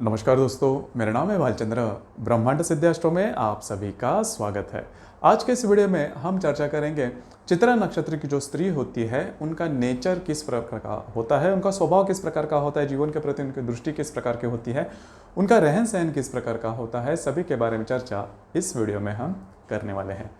नमस्कार दोस्तों, मेरा नाम है भालचंद्र। ब्रह्मांड सिद्धाश्रम में आप सभी का स्वागत है। आज के इस वीडियो में हम चर्चा करेंगे चित्रा नक्षत्र की जो स्त्री होती है उनका नेचर किस प्रकार का होता है, उनका स्वभाव किस प्रकार का होता है, जीवन के प्रति उनकी दृष्टि किस प्रकार की होती है, उनका रहन सहन किस प्रकार का होता है, सभी के बारे में चर्चा इस वीडियो में हम करने वाले हैं।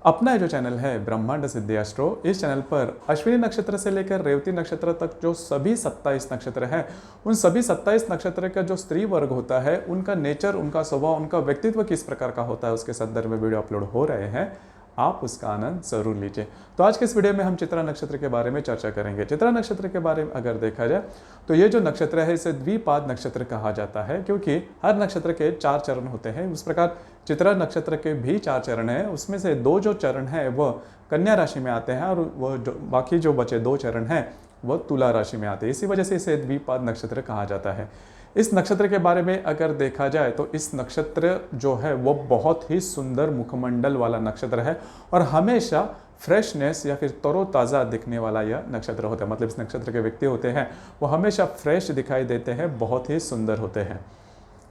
अपना जो चैनल है ब्रह्मांड सिद्धाश्रो, इस चैनल पर अश्विनी नक्षत्र से लेकर रेवती नक्षत्र तक जो सभी 27 नक्षत्र हैं, उन सभी 27 नक्षत्र का जो स्त्री वर्ग होता है उनका नेचर, उनका स्वभाव, उनका व्यक्तित्व किस प्रकार का होता है उसके संदर्भ में वीडियो अपलोड हो रहे हैं। आप उसका आनंद जरूर लीजिए। तो आज के इस वीडियो में हम चित्रा नक्षत्र के बारे में चर्चा करेंगे। चित्रा नक्षत्र के बारे में अगर देखा जाए तो ये जो नक्षत्र है इसे द्विपाद नक्षत्र कहा जाता है, क्योंकि हर नक्षत्र के 4 चरण होते हैं। उस प्रकार चित्रा नक्षत्र के भी 4 चरण हैं, उसमें से 2 जो चरण हैं वह कन्या राशि में आते हैं और वह जो बाकी जो बचे 2 चरण हैं वह तुला राशि में आते हैं। इसी वजह से इसे द्विपाद नक्षत्र कहा जाता है। इस नक्षत्र के बारे में अगर देखा जाए तो इस नक्षत्र जो है वो बहुत ही सुंदर मुखमंडल वाला नक्षत्र है और हमेशा फ्रेशनेस या फिर तरोताज़ा दिखने वाला यह नक्षत्र होता है। मतलब इस नक्षत्र के व्यक्ति होते हैं वो हमेशा फ्रेश दिखाई देते हैं, बहुत ही सुंदर होते हैं।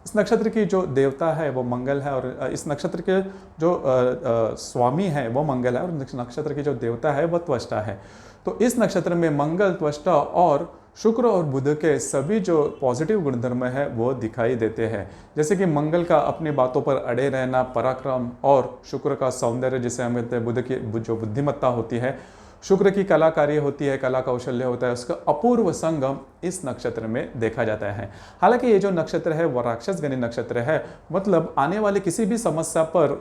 इस नक्षत्र की जो देवता है वो मंगल है और इस नक्षत्र के जो स्वामी है वो मंगल है और नक्षत्र की जो देवता है वह त्वष्टा है। तो इस नक्षत्र में मंगल, त्वष्टा और शुक्र और बुध के सभी जो पॉजिटिव गुणधर्म है वो दिखाई देते हैं। जैसे कि मंगल का अपनी बातों पर अड़े रहना, पराक्रम, और शुक्र का सौंदर्य जिसे हम कहते हैं, बुध की जो बुद्धिमत्ता होती है, शुक्र की कलाकारी होती है, कला कौशल्य होता है, उसका अपूर्व संगम इस नक्षत्र में देखा जाता है। हालांकि ये जो नक्षत्र है वह राक्षसगणी नक्षत्र है, मतलब आने वाले किसी भी समस्या पर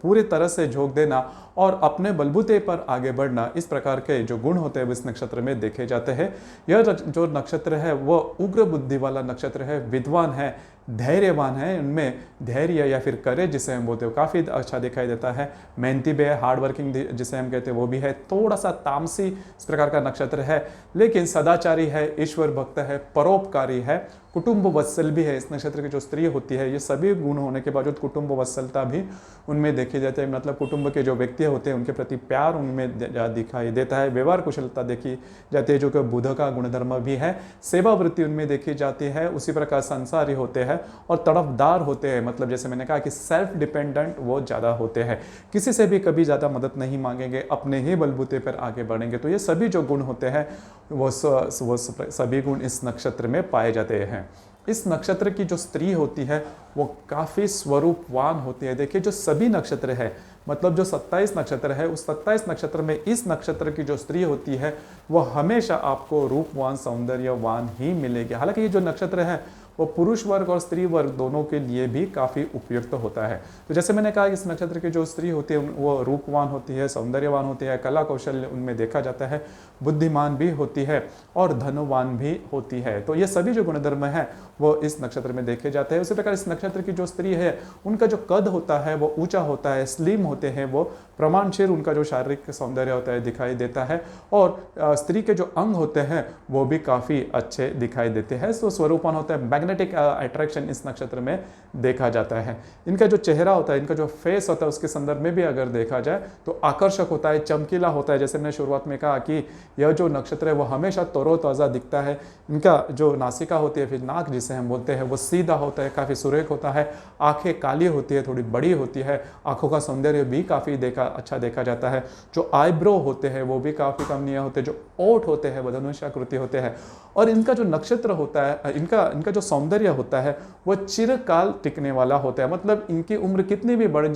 पूरी तरह से झोंक देना और अपने बलबूते पर आगे बढ़ना, इस प्रकार के जो गुण होते हैं इस नक्षत्र में देखे जाते हैं। यह जो नक्षत्र है वह उग्र बुद्धि वाला नक्षत्र है, विद्वान है, धैर्यवान है, उनमें धैर्य या फिर करेज जिसे हम बोलते हैं काफ़ी अच्छा दिखाई देता है। मेहनती भी है, हार्ड वर्किंग जिसे हम कहते हैं वो भी है। थोड़ा सा तामसी इस प्रकार का नक्षत्र है, लेकिन सदाचारी है, ईश्वर भक्त है, परोपकारी है, कुटुंब वत्सल भी है। इस नक्षत्र की जो स्त्री होती है ये सभी गुण होने के बावजूद कुटुंब वत्सलता भी उनमें देखी जाती है। मतलब कुटुंब के जो व्यक्ति होते हैं उनके प्रति प्यार उनमें दिखाई देता है। व्यवहार कुशलता देखी जाती है जो कि बुध का गुणधर्म भी है। सेवा वृत्ति उनमें देखी जाती है। उसी प्रकार संसारी होते हैं और तड़फदार होते हैं। मतलब जैसे मैंने कहा कि सेल्फ डिपेंडेंट वो ज़्यादा होते हैं, किसी से भी कभी ज़्यादा मदद नहीं मांगेंगे, अपने ही बलबूते पर आगे बढ़ेंगे। तो ये सभी जो गुण होते हैं वो सभी गुण इस नक्षत्र में पाए जाते हैं। इस नक्षत्र की जो स्त्री होती है वो काफ़ी स्वरूपवान होती है। देखिए जो सभी नक्षत्र है, मतलब जो 27 नक्षत्र है, उस 27 नक्षत्र में इस नक्षत्र की जो स्त्री होती है वो हमेशा आपको रूपवान, सौंदर्यवान ही मिलेगी। हालांकि ये जो नक्षत्र है वो पुरुष वर्ग और स्त्री वर्ग दोनों के लिए भी काफ़ी उपयुक्त होता है। तो जैसे मैंने कहा इस नक्षत्र की जो स्त्री होती है वो रूपवान होती है, सौंदर्यवान होती है, कला कौशल्य उनमें देखा जाता है, बुद्धिमान भी होती है और धनवान भी होती है। तो ये सभी जो गुणधर्म है वो इस नक्षत्र में देखे जाते हैं। उसी प्रकार इस नक्षत्र की जो स्त्री है उनका जो कद होता है वो ऊंचा होता है, स्लिम होते हैं, वो प्रमाणशील उनका जो शारीरिक सौंदर्य होता है दिखाई देता है और स्त्री के जो अंग होते हैं वो भी काफ़ी अच्छे दिखाई देते हैं। तो स्वरूपवान होता है, मैग्नेटिक अट्रैक्शन इस नक्षत्र में देखा जाता है। इनका जो चेहरा होता है, इनका जो फेस होता है उसके संदर्भ में भी अगर देखा जाए तो आकर्षक होता है, चमकीला होता है। जैसे मैंने शुरुआत में कहा कि यह जो नक्षत्र है वो हमेशा तरोताज़ा दिखता है। इनका जो नासिका होती है, फिर नाक जिसे हम बोलते हैं, वो सीधा होता है, काफ़ी सुरेख होता है। आंखें काली होती है, थोड़ी बड़ी होती है, आंखों का सौंदर्य भी काफ़ी अच्छा देखा जाता है। जो आईब्रो होते हैं वो भी काफ़ी कमनीय होते हैं, जो ओठ होते हैं वो धनुषाकृति होते हैं और इनका जो नक्षत्र होता है, इनका जो सौंदर्य होता है वो चिरकाल टिकने वाला होता है। मतलब इनकी उम्र कितनी भी बढ़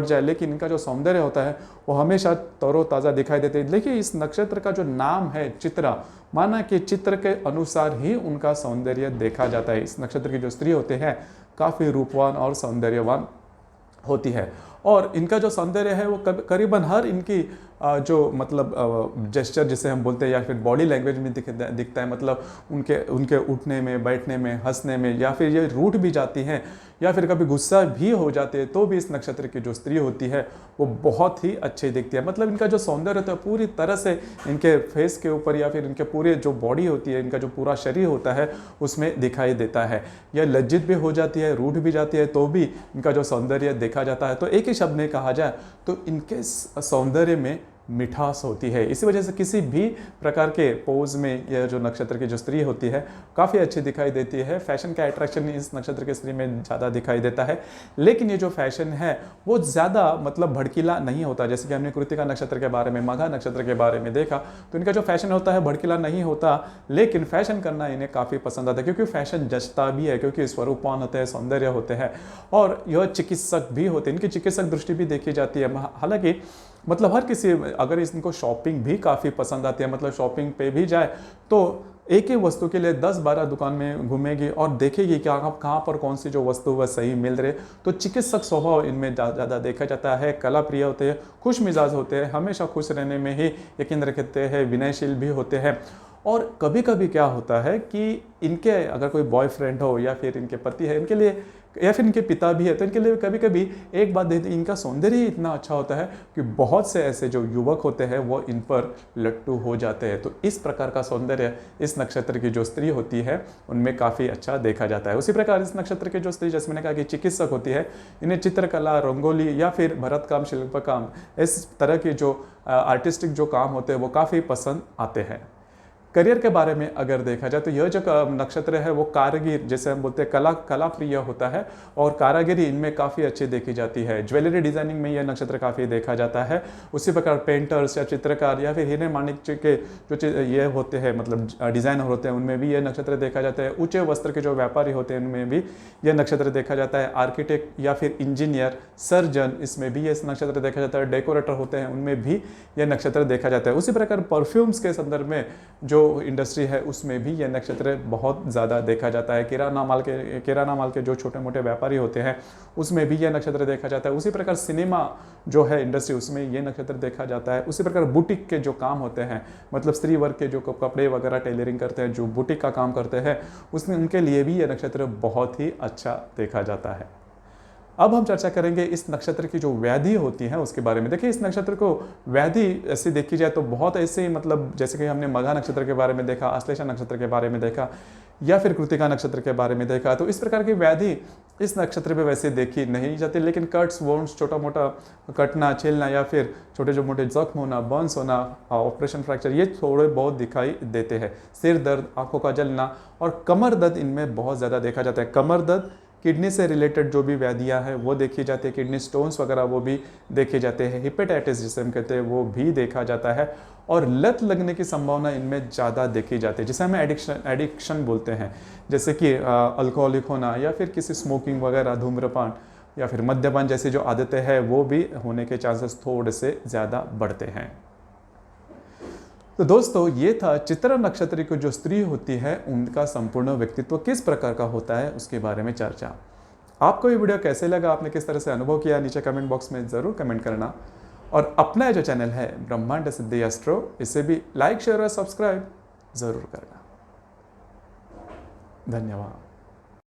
जाए लेकिन इनका जो सौंदर्य होता है वो हमेशा तरोताज़ा दिखाई देते हैं। देखिए इस नक्षत्र का जो नाम है चित्रा, माना कि चित्र के अनुसार ही उनका सौंदर्य देखा जाता है। इस नक्षत्र की जो स्त्री होते हैं काफ़ी रूपवान और सौंदर्यवान होती है और इनका जो सौंदर्य है वो करीबन हर इनकी जो मतलब जेस्चर जिसे हम बोलते हैं या फिर बॉडी लैंग्वेज में दिखता है। मतलब उनके उठने में, बैठने में, हंसने में, या फिर ये रूठ भी जाती हैं या फिर कभी गुस्सा भी हो जाते हैं तो भी इस नक्षत्र की जो स्त्री होती है वो बहुत ही अच्छी दिखती है। मतलब इनका जो सौंदर्य होता है पूरी तरह से इनके फेस के ऊपर या फिर इनके पूरे जो बॉडी होती है, इनका जो पूरा शरीर होता है उसमें दिखाई देता है। यह लज्जित भी हो जाती है, रूठ भी जाती है तो भी इनका जो सौंदर्य देखा जाता है। तो एक ही शब्द में कहा जाए तो इनके सौंदर्य में मिठास होती है। इसी वजह से किसी भी प्रकार के पोज में यह जो नक्षत्र की जो स्त्री होती है काफ़ी अच्छी दिखाई देती है। फैशन का अट्रैक्शन इस नक्षत्र की स्त्री में ज़्यादा दिखाई देता है, लेकिन ये जो फैशन है वो ज़्यादा मतलब भड़कीला नहीं होता। जैसे कि हमने कृतिका नक्षत्र के बारे में, मघा नक्षत्र के बारे में देखा, तो इनका जो फैशन होता है भड़कीला नहीं होता, लेकिन फैशन करना इन्हें काफ़ी पसंद आता है, क्योंकि फैशन जचता भी है, क्योंकि स्वरूपवान होते हैं, सौंदर्य होते हैं, और यह चिकित्सक भी होते हैं। इनकी चिकित्सक दृष्टि भी देखी जाती है। हालांकि मतलब हर किसी, अगर इनको शॉपिंग भी काफ़ी पसंद आती है, मतलब शॉपिंग पे भी जाए तो एक ही वस्तु के लिए 10-12 दुकान में घूमेगी और देखेगी कि कहाँ पर कौन सी जो वस्तु वह सही मिल रही। तो चिकित्सक स्वभाव इनमें ज़्यादा देखा जाता है। कला प्रिय होते हैं, खुश मिजाज होते हैं, हमेशा खुश रहने में ही यकीन रखते हैं, विनयशील भी होते हैं। और कभी कभी क्या होता है कि इनके अगर कोई बॉयफ्रेंड हो या फिर इनके पति है, इनके लिए या फिर इनके पिता भी है, तो इनके लिए कभी कभी एक बात देखते, इनका सौंदर्य ही इतना अच्छा होता है कि बहुत से ऐसे जो युवक होते हैं वो इन पर लट्टू हो जाते हैं। तो इस प्रकार का सौंदर्य इस नक्षत्र की जो स्त्री होती है उनमें काफ़ी अच्छा देखा जाता है। उसी प्रकार इस नक्षत्र की जो स्त्री, जैसे मैंने कहा कि चिकित्सक होती है, इन्हें चित्रकला, रंगोली या फिर भरत काम, शिल्प काम, इस तरह के जो आर्टिस्टिक जो काम होते हैं वो काफ़ी पसंद आते हैं। करियर के बारे में अगर देखा जाए तो यह जो नक्षत्र है वो कारीगर, जैसे हम बोलते हैं कला प्रिय होता है, और कारागिरी इनमें काफ़ी अच्छी देखी जाती है। ज्वेलरी डिजाइनिंग में यह नक्षत्र काफ़ी देखा जाता है। उसी प्रकार पेंटर्स या चित्रकार या फिर हीरे माणिक्य के जो ये होते हैं, मतलब डिज़ाइनर होते हैं, उनमें भी यह नक्षत्र देखा जाता है। ऊंचे वस्त्र के जो व्यापारी होते हैं उनमें भी यह नक्षत्र देखा जाता है। आर्किटेक्ट या फिर इंजीनियर, सर्जन, इसमें भी यह नक्षत्र देखा जाता है। डेकोरेटर होते हैं, उनमें भी यह नक्षत्र देखा जाता है। उसी प्रकार परफ्यूम्स के संदर्भ में जो इंडस्ट्री है उसमें भी यह नक्षत्र बहुत ज़्यादा देखा जाता है। किराना माल के जो छोटे मोटे व्यापारी होते हैं उसमें भी यह नक्षत्र देखा जाता है। उसी प्रकार सिनेमा जो है इंडस्ट्री, उसमें यह नक्षत्र देखा जाता है। उसी प्रकार बुटीक के जो काम होते हैं, मतलब स्त्री वर्ग के जो कपड़े वगैरह टेलरिंग करते हैं, जो बुटीक का काम करते हैं, उसमें उनके लिए भी यह नक्षत्र बहुत ही अच्छा देखा जाता है। अब हम चर्चा करेंगे इस नक्षत्र की जो व्याधि होती है उसके बारे में। देखिए, इस नक्षत्र को व्याधि ऐसे देखी जाए तो बहुत ऐसे, मतलब जैसे कि हमने मघा नक्षत्र के बारे में देखा, आश्लेषा नक्षत्र के बारे में देखा, या फिर कृतिका नक्षत्र के बारे में देखा, तो इस प्रकार की व्याधि इस नक्षत्र पे वैसे देखी नहीं जाती। लेकिन कट्स, वोन्स, छोटा मोटा कटना, छीलना या फिर छोटे जो मोटे जख्म होना, बर्न्स होना, ऑपरेशन, फ्रैक्चर, ये थोड़े बहुत दिखाई देते हैं। सिर दर्द, आंखों का जलना और कमर दर्द इनमें बहुत ज़्यादा देखा जाता है। कमर दर्द, किडनी से रिलेटेड जो भी व्याधियां हैं वो देखी जाती है। किडनी स्टोन्स वगैरह वो भी देखे जाते हैं। हिपेटाइटिस जिसे हम कहते हैं वो भी देखा जाता है। और लत लगने की संभावना इनमें ज़्यादा देखी जाती है, जिसे हमें एडिक्शन बोलते हैं। जैसे कि अल्कोहलिक होना या फिर किसी स्मोकिंग वगैरह, धूम्रपान या फिर मद्यपान जैसी जो आदतें हैं वो भी होने के चांसेस थोड़े से ज़्यादा बढ़ते हैं। तो दोस्तों, ये था चित्रा नक्षत्र की जो स्त्री होती है उनका संपूर्ण व्यक्तित्व किस प्रकार का होता है उसके बारे में चर्चा। आपको ये वीडियो कैसे लगा, आपने किस तरह से अनुभव किया, नीचे कमेंट बॉक्स में ज़रूर कमेंट करना। और अपना जो चैनल है ब्रह्मांड सिद्धि एस्ट्रो, इसे भी लाइक, शेयर और सब्सक्राइब ज़रूर करना। धन्यवाद।